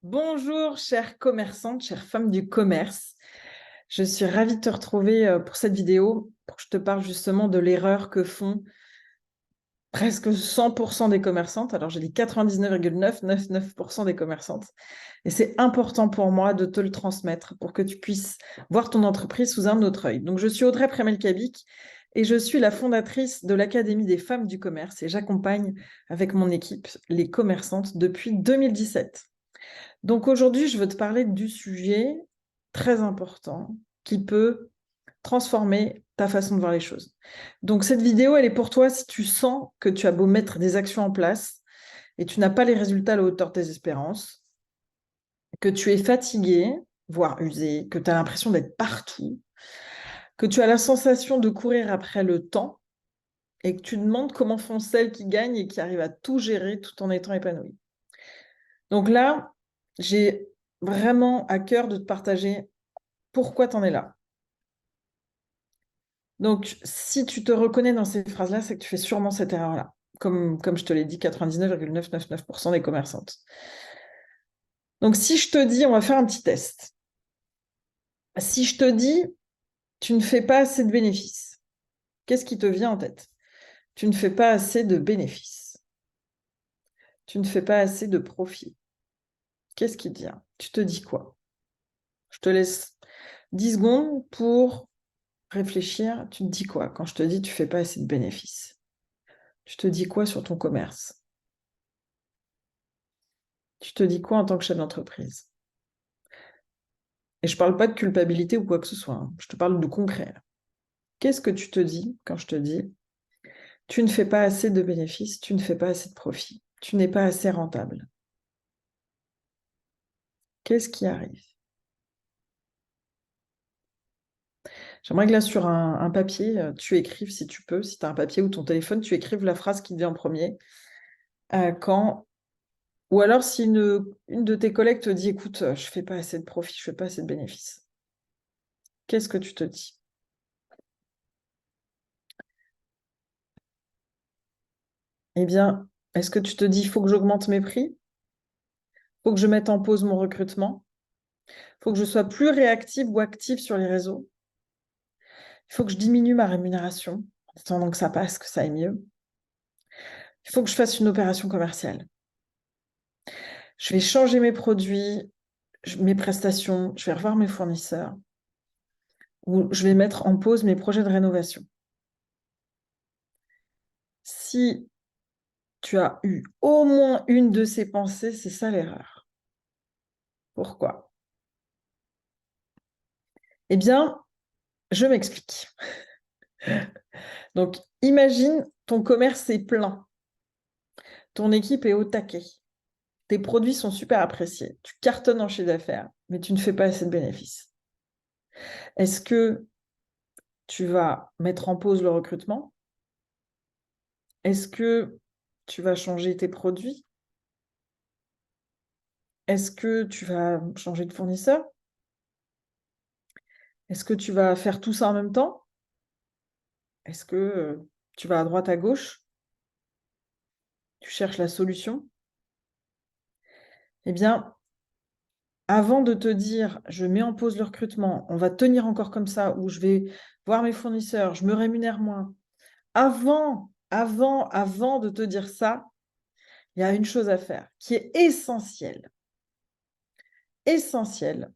Bonjour, chères commerçantes, chères femmes du commerce. Je suis ravie de te retrouver pour cette vidéo, pour que je te parle justement de l'erreur que font presque 100% des commerçantes. Alors, j'ai dit 99,999% des commerçantes. Et c'est important pour moi de te le transmettre pour que tu puisses voir ton entreprise sous un autre œil. Donc, je suis Audrey Premelkabik et je suis la fondatrice de l'Académie des femmes du commerce et j'accompagne avec mon équipe les commerçantes depuis 2017. Donc aujourd'hui, je veux te parler du sujet très important qui peut transformer ta façon de voir les choses. Donc cette vidéo, elle est pour toi si tu sens que tu as beau mettre des actions en place et tu n'as pas les résultats à la hauteur de tes espérances, que tu es fatigué, voire usé, que tu as l'impression d'être partout, que tu as la sensation de courir après le temps et que tu te demandes comment font celles qui gagnent et qui arrivent à tout gérer tout en étant épanouies. Donc là, j'ai vraiment à cœur de te partager pourquoi tu en es là. Donc, si tu te reconnais dans ces phrases-là, c'est que tu fais sûrement cette erreur-là. Comme je te l'ai dit, 99,999% des commerçantes. Donc, si je te dis, on va faire un petit test. Si je te dis, tu ne fais pas assez de bénéfices, qu'est-ce qui te vient en tête? Tu ne fais pas assez de bénéfices. Tu ne fais pas assez de profit. Qu'est-ce qui te vient? Tu te dis quoi? Je te laisse 10 secondes pour réfléchir. Tu te dis quoi quand je te dis tu ne fais pas assez de bénéfices? Tu te dis quoi sur ton commerce? Tu te dis quoi en tant que chef d'entreprise? Et je ne parle pas de culpabilité ou quoi que ce soit, hein. Je te parle de concret. Qu'est-ce que tu te dis quand je te dis tu ne fais pas assez de bénéfices, tu ne fais pas assez de profit, tu n'es pas assez rentable? Qu'est-ce qui arrive? J'aimerais que là, sur un papier, tu écrives, si tu peux, si tu as un papier ou ton téléphone, tu écrives la phrase qui te vient en premier. Quand Ou alors, si une de tes collègues te dit, écoute, je ne fais pas assez de profit, je ne fais pas assez de bénéfices, qu'est-ce que tu te dis? Eh bien, est-ce que tu te dis, il faut que j'augmente mes prix? Il faut que je mette en pause mon recrutement? Il faut que je sois plus réactive ou active sur les réseaux? Il faut que je diminue ma rémunération en attendant que ça passe, que ça aille mieux? Il faut que je fasse une opération commerciale. Je vais changer mes produits, mes prestations, je vais revoir mes fournisseurs ou je vais mettre en pause mes projets de rénovation. Si tu as eu au moins une de ces pensées, c'est ça l'erreur. Pourquoi? Eh bien, je m'explique. Donc, imagine ton commerce est plein, ton équipe est au taquet, tes produits sont super appréciés, tu cartonnes en chiffre d'affaires, mais tu ne fais pas assez de bénéfices. Est-ce que tu vas mettre en pause le recrutement? Est-ce que tu vas changer tes produits? Est-ce que tu vas changer de fournisseur? Est-ce que tu vas faire tout ça en même temps? Est-ce que tu vas à droite, à gauche? Tu cherches la solution? Eh bien, avant de te dire, je mets en pause le recrutement, on va tenir encore comme ça, ou je vais voir mes fournisseurs, je me rémunère moins. Avant de te dire ça, il y a une chose à faire qui est essentielle. Essentielle,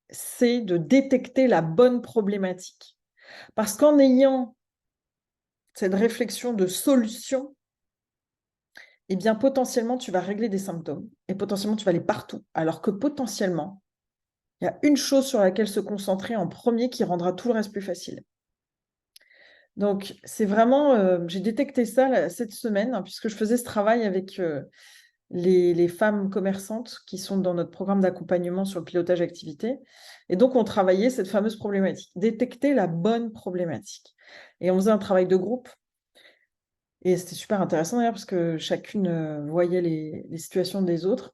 c'est de détecter la bonne problématique. Parce qu'en ayant cette réflexion de solution, eh bien, potentiellement, tu vas régler des symptômes et potentiellement, tu vas aller partout. Alors que potentiellement, il y a une chose sur laquelle se concentrer en premier qui rendra tout le reste plus facile. Donc, c'est vraiment, j'ai détecté ça là, cette semaine, hein, puisque je faisais ce travail avec les femmes commerçantes qui sont dans notre programme d'accompagnement sur le pilotage d'activité. Et donc, on travaillait cette fameuse problématique, détecter la bonne problématique. Et on faisait un travail de groupe. Et c'était super intéressant d'ailleurs, parce que chacune voyait les situations des autres.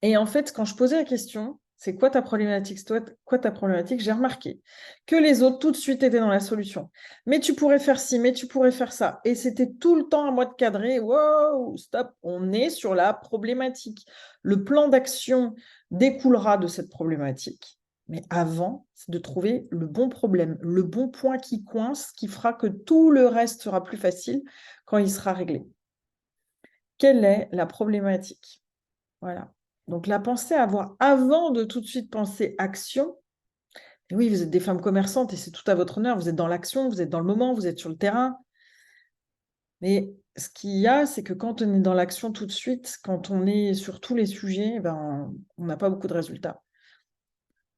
Et en fait, quand je posais la question, C'est quoi ta problématique? C'est quoi ta problématique? J'ai remarqué que les autres, tout de suite, étaient dans la solution. Mais tu pourrais faire ci, mais tu pourrais faire ça. Et c'était tout le temps à moi de cadrer. Wow, stop, on est sur la problématique. Le plan d'action découlera de cette problématique. Mais avant, c'est de trouver le bon problème, le bon point qui coince, qui fera que tout le reste sera plus facile quand il sera réglé. Quelle est la problématique? Voilà. Donc, la pensée à avoir, avant de tout de suite penser action, et oui, vous êtes des femmes commerçantes et c'est tout à votre honneur, vous êtes dans l'action, vous êtes dans le moment, vous êtes sur le terrain. Mais ce qu'il y a, c'est que quand on est dans l'action tout de suite, quand on est sur tous les sujets, ben, on n'a pas beaucoup de résultats.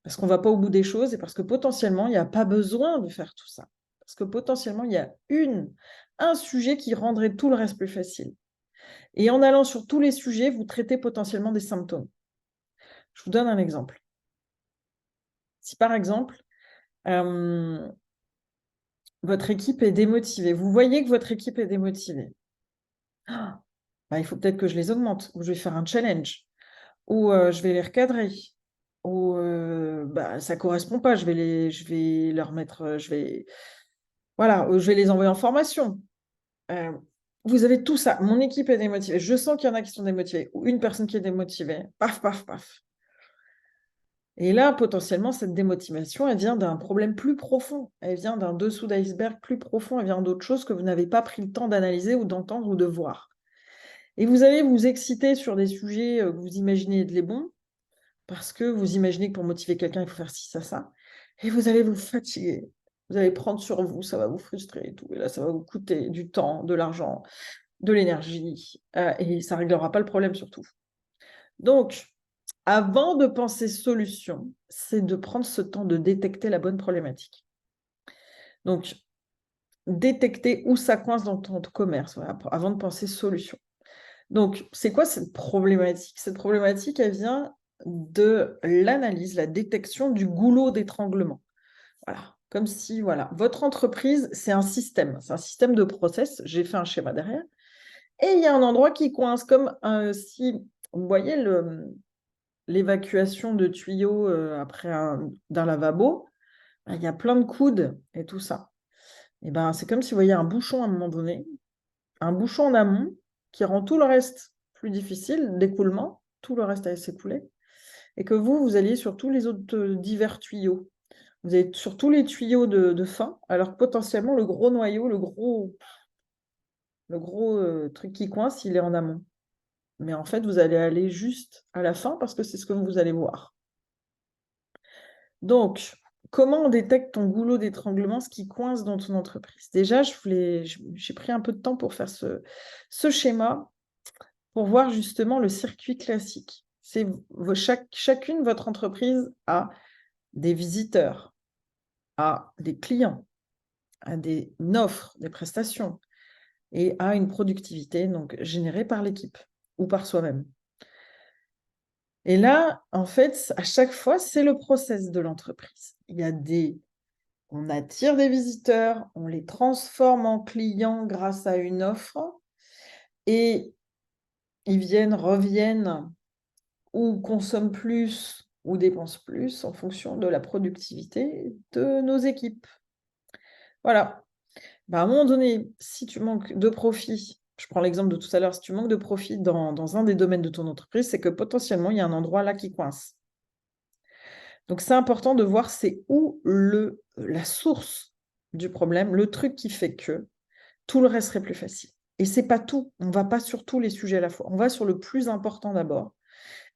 Parce qu'on ne va pas au bout des choses et parce que potentiellement, il n'y a pas besoin de faire tout ça. Parce que potentiellement, il y a un sujet qui rendrait tout le reste plus facile. Et en allant sur tous les sujets, vous traitez potentiellement des symptômes. Je vous donne un exemple. Si par exemple, votre équipe est démotivée, vous voyez que votre équipe est démotivée, bah, il faut peut-être que je les augmente, ou je vais faire un challenge, ou je vais les recadrer, ou bah, ça ne correspond pas, je vais leur mettre, voilà, je vais les envoyer en formation. Vous avez tout ça. Mon équipe est démotivée. Je sens qu'il y en a qui sont démotivés, ou une personne qui est démotivée. Paf, paf, paf. Et là, potentiellement, cette démotivation, elle vient d'un problème plus profond. Elle vient d'un dessous d'iceberg plus profond. Elle vient d'autre chose que vous n'avez pas pris le temps d'analyser ou d'entendre ou de voir. Et vous allez vous exciter sur des sujets que vous imaginez être les bons, parce que vous imaginez que pour motiver quelqu'un, il faut faire ci, ça. Et vous allez vous fatiguer. Vous allez prendre sur vous, ça va vous frustrer et tout. Et là, ça va vous coûter du temps, de l'argent, de l'énergie. Et ça ne réglera pas le problème surtout. Donc, avant de penser solution, c'est de prendre ce temps de détecter la bonne problématique. Donc, détecter où ça coince dans ton commerce, voilà, avant de penser solution. Donc, c'est quoi cette problématique? Cette problématique, elle vient de l'analyse, la détection du goulot d'étranglement. Voilà, comme si, voilà, votre entreprise, c'est un système de process. J'ai fait un schéma derrière. Et il y a un endroit qui coince, comme si, vous voyez, l'évacuation de tuyaux après d'un lavabo, il y a plein de coudes et tout ça. Et ben, c'est comme si vous voyez un bouchon à un moment donné, un bouchon en amont qui rend tout le reste plus difficile, d'écoulement, tout le reste à s'écouler, et que vous alliez sur tous les autres divers tuyaux. Vous êtes sur tous les tuyaux de fin, alors que potentiellement le gros noyau, le gros truc qui coince, il est en amont. Mais en fait, vous allez aller juste à la fin parce que c'est ce que vous allez voir. Donc, comment on détecte ton goulot d'étranglement, ce qui coince dans ton entreprise? Déjà, j'ai pris un peu de temps pour faire ce schéma, pour voir justement le circuit classique. Chacune, votre entreprise a des visiteurs, a des clients, a une offre, des prestations, et a une productivité donc générée par l'équipe ou par soi-même. Et là, en fait, à chaque fois, c'est le process de l'entreprise. On attire des visiteurs, on les transforme en clients grâce à une offre et ils viennent, reviennent ou consomment plus ou dépensent plus en fonction de la productivité de nos équipes. Voilà. À un moment donné, si tu manques de profit, je prends l'exemple de tout à l'heure, si tu manques de profit dans un des domaines de ton entreprise, c'est que potentiellement, il y a un endroit là qui coince. Donc, c'est important de voir c'est où la source du problème, le truc qui fait que tout le reste serait plus facile. Et c'est pas tout. On ne va pas sur tous les sujets à la fois. On va sur le plus important d'abord.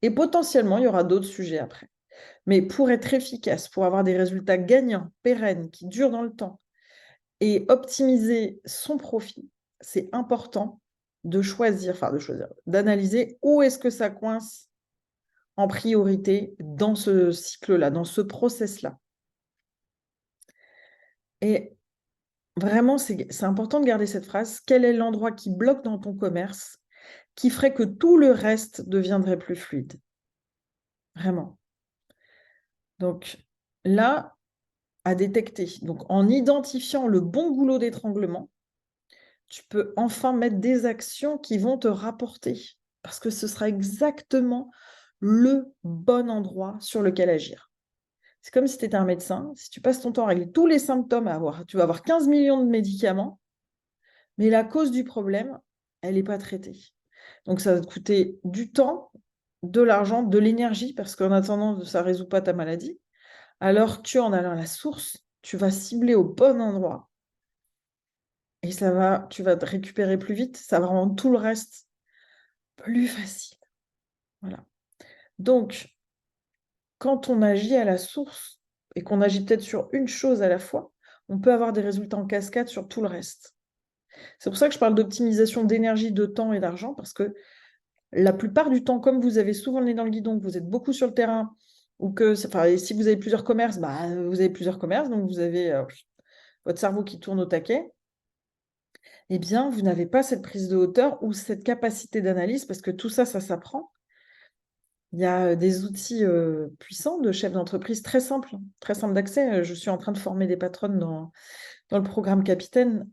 Et potentiellement, il y aura d'autres sujets après. Mais pour être efficace, pour avoir des résultats gagnants, pérennes, qui durent dans le temps, et optimiser son profit, c'est important d'analyser où est-ce que ça coince en priorité dans ce cycle-là, dans ce process-là. Et vraiment, c'est important de garder cette phrase. Quel est l'endroit qui bloque dans ton commerce qui ferait que tout le reste deviendrait plus fluide? Vraiment. Donc là, à détecter. Donc en identifiant le bon goulot d'étranglement, tu peux enfin mettre des actions qui vont te rapporter. Parce que ce sera exactement le bon endroit sur lequel agir. C'est comme si tu étais un médecin. Si tu passes ton temps à régler tous les symptômes tu vas avoir 15 millions de médicaments, mais la cause du problème, elle n'est pas traitée. Donc, ça va te coûter du temps, de l'argent, de l'énergie, parce qu'en attendant, ça ne résout pas ta maladie. Alors que en allant à la source, tu vas cibler au bon endroit et tu vas te récupérer plus vite. Ça va rendre tout le reste plus facile. Voilà. Donc, quand on agit à la source et qu'on agit peut-être sur une chose à la fois, on peut avoir des résultats en cascade sur tout le reste. C'est pour ça que je parle d'optimisation d'énergie, de temps et d'argent, parce que la plupart du temps, comme vous avez souvent le nez dans le guidon, que vous êtes beaucoup sur le terrain, ou que si vous avez plusieurs commerces, vous avez plusieurs commerces, donc vous avez votre cerveau qui tourne au taquet, eh bien, vous n'avez pas cette prise de hauteur ou cette capacité d'analyse, parce que tout ça, ça s'apprend. Il y a des outils puissants de chefs d'entreprise très simples d'accès. Je suis en train de former des patronnes dans le programme Capitaine.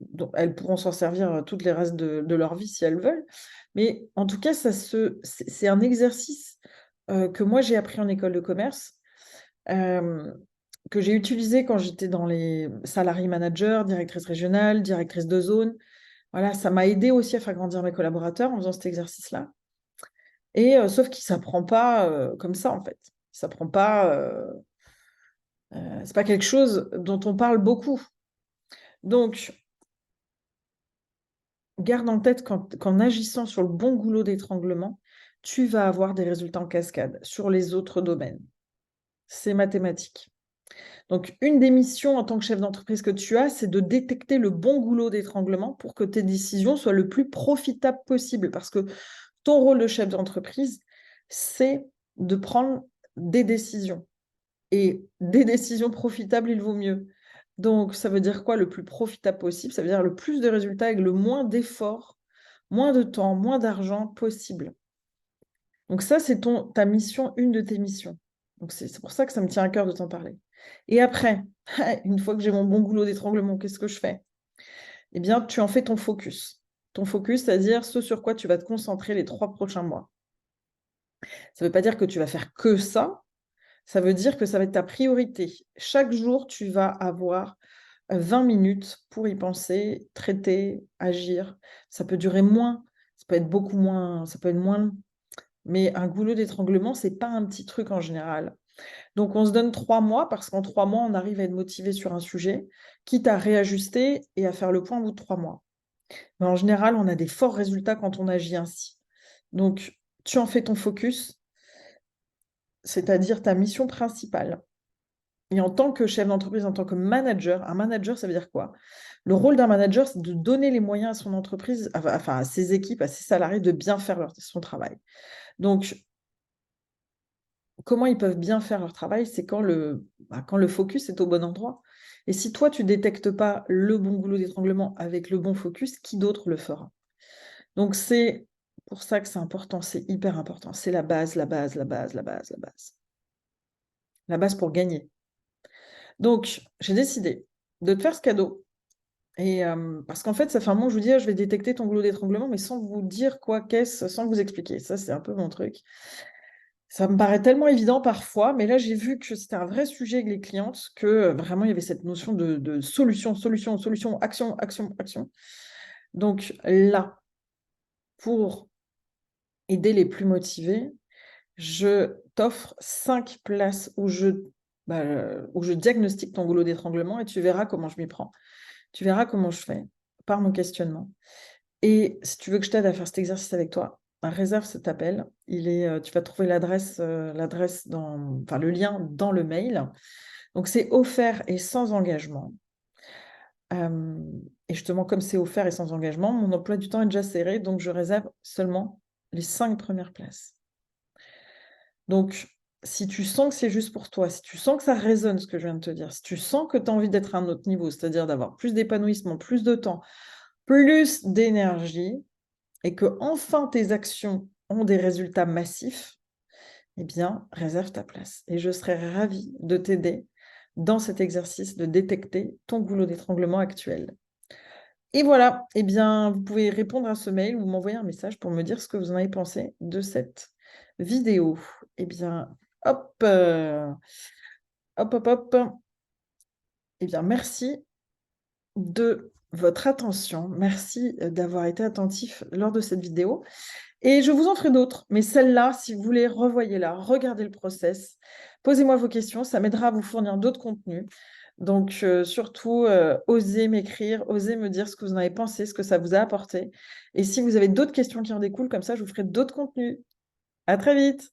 Donc elles pourront s'en servir toutes les restes de leur vie si elles veulent. Mais en tout cas, c'est un exercice que moi j'ai appris en école de commerce, que j'ai utilisé quand j'étais dans les salariés managers, directrice régionale, directrice de zone. Voilà, ça m'a aidé aussi à faire grandir mes collaborateurs en faisant cet exercice-là. Et sauf qu'il ne s'apprend pas comme ça, en fait. Il s'apprend pas. C'est pas quelque chose dont on parle beaucoup. Donc, garde en tête qu'en agissant sur le bon goulot d'étranglement, tu vas avoir des résultats en cascade sur les autres domaines. C'est mathématique. Donc, une des missions en tant que chef d'entreprise que tu as, c'est de détecter le bon goulot d'étranglement pour que tes décisions soient le plus profitables possible. Parce que ton rôle de chef d'entreprise, c'est de prendre des décisions. Et des décisions profitables, il vaut mieux. Donc, ça veut dire quoi le plus profitable possible? Ça veut dire le plus de résultats avec le moins d'efforts, moins de temps, moins d'argent possible. Donc ça, c'est ta mission, une de tes missions. Donc c'est pour ça que ça me tient à cœur de t'en parler. Et après, une fois que j'ai mon bon goulot d'étranglement, qu'est-ce que je fais? Eh bien, tu en fais ton focus. Ton focus, c'est-à-dire ce sur quoi tu vas te concentrer les 3 prochains mois. Ça ne veut pas dire que tu vas faire que ça. Ça veut dire que ça va être ta priorité. Chaque jour, tu vas avoir 20 minutes pour y penser, traiter, agir. Ça peut durer moins, ça peut être beaucoup moins, ça peut être moins long. Mais un goulot d'étranglement, c'est pas un petit truc en général. Donc, on se donne 3 mois parce qu'en 3 mois, on arrive à être motivé sur un sujet, quitte à réajuster et à faire le point au bout de 3 mois. Mais en général, on a des forts résultats quand on agit ainsi. Donc, tu en fais ton focus, c'est-à-dire ta mission principale. Et en tant que chef d'entreprise, en tant que manager, un manager, ça veut dire quoi? Le rôle d'un manager, c'est de donner les moyens à son entreprise, enfin à ses équipes, à ses salariés de bien faire son travail. Donc, comment ils peuvent bien faire leur travail? C'est quand le focus est au bon endroit. Et si toi, tu ne détectes pas le bon goulot d'étranglement avec le bon focus, qui d'autre le fera? Donc, c'est pour ça que c'est important, c'est hyper important. C'est la base, la base, la base, la base, la base. La base pour gagner. Donc, j'ai décidé de te faire ce cadeau. Et parce qu'en fait, ça fait un moment que je vous dis, je vais détecter ton goulot d'étranglement, mais sans vous dire qu'est-ce, sans vous expliquer. Ça, c'est un peu mon truc. Ça me paraît tellement évident parfois, mais là, j'ai vu que c'était un vrai sujet avec les clientes, que vraiment, il y avait cette notion de solution, solution, solution, action, action, action. Donc là, pour aider les plus motivés, je t'offre 5 places où je diagnostique ton goulot d'étranglement et tu verras comment je m'y prends. Tu verras comment je fais par mon questionnement. Et si tu veux que je t'aide à faire cet exercice avec toi, réserve cet appel. Tu vas trouver l'adresse enfin le lien dans le mail. Donc c'est offert et sans engagement. Et justement, comme c'est offert et sans engagement, mon emploi du temps est déjà serré, donc je réserve seulement les 5 premières places. Donc, si tu sens que c'est juste pour toi, si tu sens que ça résonne ce que je viens de te dire, si tu sens que tu as envie d'être à un autre niveau, c'est-à-dire d'avoir plus d'épanouissement, plus de temps, plus d'énergie, et que enfin tes actions ont des résultats massifs, eh bien, réserve ta place. Et je serai ravie de t'aider dans cet exercice de détecter ton goulot d'étranglement actuel. Et voilà, eh bien, vous pouvez répondre à ce mail ou m'envoyer un message pour me dire ce que vous en avez pensé de cet vidéo. Eh bien, hop, hop, hop, hop. Eh bien, merci de votre attention. Merci d'avoir été attentif lors de cette vidéo. Et je vous en ferai d'autres, mais celle-là, si vous voulez, revoyez-la, regardez le process, posez-moi vos questions, ça m'aidera à vous fournir d'autres contenus. Donc, surtout, osez m'écrire, osez me dire ce que vous en avez pensé, ce que ça vous a apporté. Et si vous avez d'autres questions qui en découlent, comme ça, je vous ferai d'autres contenus. À très vite!